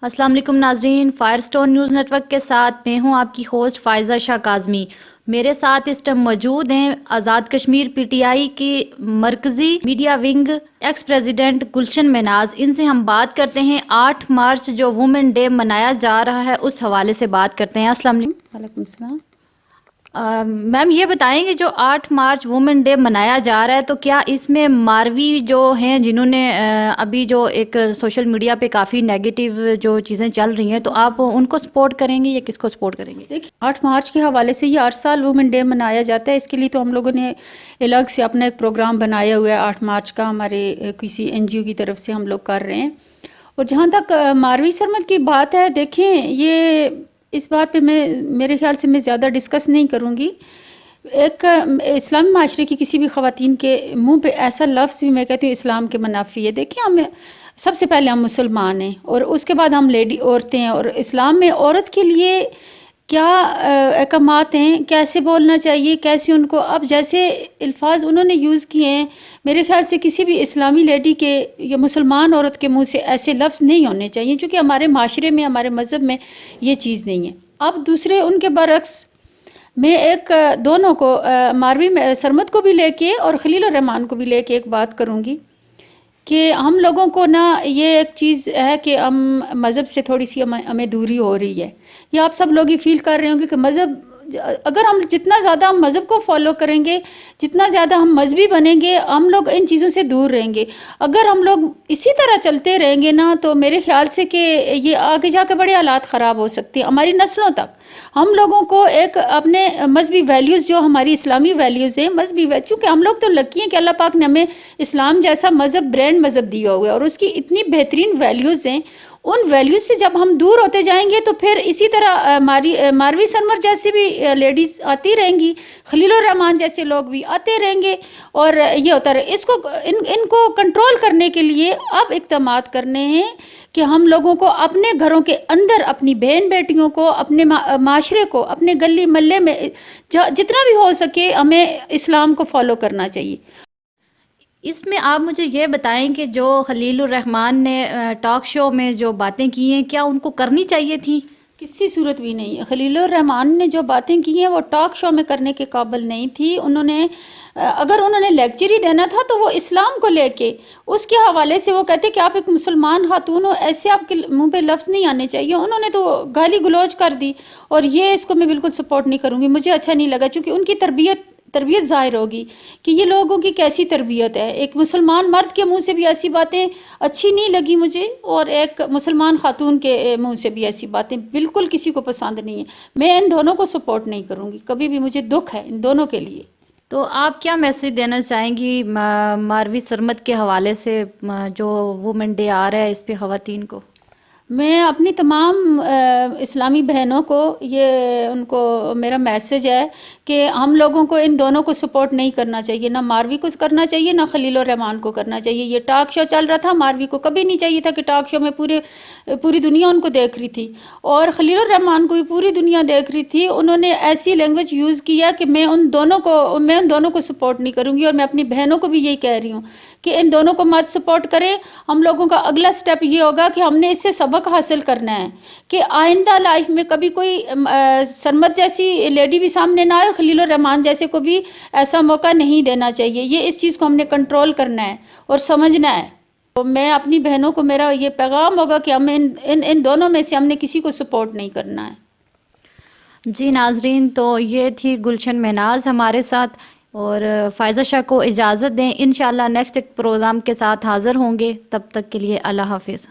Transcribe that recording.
السلام علیکم ناظرین، Fire Stone News Network کے ساتھ میں ہوں آپ کی ہوسٹ فائزہ شاہ کاظمی۔ میرے ساتھ اس ٹائم موجود ہیں Azad Kashmir P T I کی مرکزی میڈیا ونگ ایکس پریزیڈنٹ گلشن میناز۔ ان سے ہم بات کرتے ہیں 8 مارچ جو وومن ڈے منایا جا رہا ہے اس حوالے سے بات کرتے ہیں۔ السلام علیکم۔ وعلیکم السلام۔ میم یہ بتائیں گے جو 8 مارچ وومن ڈے منایا جا رہا ہے تو کیا اس میں ماروی جو ہیں جنہوں نے ابھی جو ایک سوشل میڈیا پہ کافی نیگیٹو جو چیزیں چل رہی ہیں تو آپ ان کو سپورٹ کریں گے یا کس کو سپورٹ کریں گے؟ دیکھیے 8 مارچ کے حوالے سے یہ ہر سال وومن ڈے منایا جاتا ہے، اس کے لیے تو ہم لوگوں نے الگ سے اپنا ایک پروگرام بنایا ہوا ہے 8 مارچ کا، ہمارے کسی این جی او کی طرف سے ہم لوگ کر رہے ہیں۔ اور جہاں تک ماروی سرمد کی بات ہے، دیکھیں یہ اس بات پہ میرے خیال سے میں زیادہ ڈسکس نہیں کروں گی۔ ایک اسلامی معاشرے کی کسی بھی خواتین کے منہ پہ ایسا لفظ بھی میں کہتی ہوں اسلام کے منافی ہے۔ دیکھیں ہم سب سے پہلے ہم مسلمان ہیں اور اس کے بعد ہم عورتیں ہیں، اور اسلام میں عورت کے لیے کیا احکامات ہیں، کیسے بولنا چاہیے، کیسے ان کو، اب جیسے الفاظ انہوں نے یوز کیے ہیں، میرے خیال سے کسی بھی اسلامی لیڈی کے یا مسلمان عورت کے منہ سے ایسے لفظ نہیں ہونے چاہیے، چونکہ ہمارے معاشرے میں، ہمارے مذہب میں یہ چیز نہیں ہے۔ اب دوسرے ان کے برعکس میں ایک دونوں کو ماروی سرمد کو بھی لے کے اور خلیل الرحمان کو بھی لے کے ایک بات کروں گی کہ ہم لوگوں کو نا یہ ایک چیز ہے کہ ہم مذہب سے تھوڑی سی ہمیں دوری ہو رہی ہے، یا آپ سب لوگ ہی فیل کر رہے ہوں گے کہ مذہب، اگر ہم جتنا زیادہ ہم مذہب کو فالو کریں گے، جتنا زیادہ ہم مذہبی بنیں گے، ہم لوگ ان چیزوں سے دور رہیں گے۔ اگر ہم لوگ اسی طرح چلتے رہیں گے نا تو میرے خیال سے کہ یہ آگے جا کے بڑے حالات خراب ہو سکتے ہیں ہماری نسلوں تک۔ ہم لوگوں کو ایک اپنے مذہبی ویلیوز جو ہماری اسلامی ویلیوز ہیں، چونکہ ہم لوگ تو لکی ہیں کہ اللہ پاک نے ہمیں اسلام جیسا مذہب، برینڈ مذہب دیا ہوا ہے اور اس کی اتنی بہترین ویلیوز ہیں، ان ویلیوز سے جب ہم دور ہوتے جائیں گے تو پھر اسی طرح ماروی سرمد جیسی بھی لیڈیز آتی رہیں گی، خلیل الرحمان جیسے لوگ بھی آتے رہیں گے، اور یہ ہوتا رہے۔ اس کو ان کو کنٹرول کرنے کے لیے اب اقدامات کرنے ہیں کہ ہم لوگوں کو اپنے گھروں کے اندر اپنی بہن بیٹیوں کو، اپنے معاشرے کو، اپنے گلی محلے میں جتنا بھی ہو سکے ہمیں اسلام کو فالو کرنا چاہیے۔ اس میں آپ مجھے یہ بتائیں کہ جو خلیل الرحمان نے ٹاک شو میں جو باتیں کی ہیں کیا ان کو کرنی چاہیے تھی؟ کسی صورت بھی نہیں۔ خلیل الرحمان نے جو باتیں کی ہیں وہ ٹاک شو میں کرنے کے قابل نہیں تھی۔ اگر انہوں نے لیکچر ہی دینا تھا تو وہ اسلام کو لے کے اس کے حوالے سے وہ کہتے کہ آپ ایک مسلمان خاتون ہو، ایسے آپ کے منہ پہ لفظ نہیں آنے چاہیے۔ انہوں نے تو گالی گلوچ کر دی، اور یہ اس کو میں بالکل سپورٹ نہیں کروں گی، مجھے اچھا نہیں لگا، چونکہ ان کی تربیت ظاہر ہوگی کہ یہ لوگوں کی کیسی تربیت ہے۔ ایک مسلمان مرد کے منہ سے بھی ایسی باتیں اچھی نہیں لگی مجھے، اور ایک مسلمان خاتون کے منہ سے بھی ایسی باتیں بالکل کسی کو پسند نہیں ہیں۔ میں ان دونوں کو سپورٹ نہیں کروں گی، کبھی بھی مجھے دکھ ہے ان دونوں کے لیے۔ تو آپ کیا میسیج دینا چاہیں گی ماروی سرمد کے حوالے سے جو وومن ڈے آ رہا ہے اس پہ خواتین کو؟ میں اپنی تمام اسلامی بہنوں کو ان کو میرا میسج ہے کہ ہم لوگوں کو ان دونوں کو سپورٹ نہیں کرنا چاہیے، نہ ماروی کو کرنا چاہیے نہ خلیل الرحمان کو کرنا چاہیے۔ یہ ٹاک شو چل رہا تھا، ماروی کو کبھی نہیں چاہیے تھا کہ ٹاک شو میں پوری دنیا ان کو دیکھ رہی تھی، اور خلیل الرحمان کو بھی پوری دنیا دیکھ رہی تھی۔ انہوں نے ایسی لینگویج یوز کیا کہ میں ان دونوں کو سپورٹ نہیں کروں گی، اور میں اپنی بہنوں کو بھی یہی کہہ رہی ہوں کہ ان دونوں کو مت سپورٹ کریں۔ ہم لوگوں کا اگلا سٹیپ یہ ہوگا کہ ہم نے اس سے سبق حاصل کرنا ہے کہ آئندہ لائف میں کبھی کوئی سرمد جیسی لیڈی بھی سامنے نہ آئے، خلیل الرحمان جیسے کو بھی ایسا موقع نہیں دینا چاہیے۔ یہ اس چیز کو ہم نے کنٹرول کرنا ہے اور سمجھنا ہے۔ تو میں اپنی بہنوں کو میرا یہ پیغام ہوگا کہ ہم ان دونوں میں سے ہم نے کسی کو سپورٹ نہیں کرنا ہے۔ جی ناظرین، تو یہ تھی گلشن میناز ہمارے ساتھ، اور فائزہ شاہ کو اجازت دیں، انشاءاللہ نیکسٹ ایک پروگرام کے ساتھ حاضر ہوں گے، تب تک کے لیے اللہ حافظ۔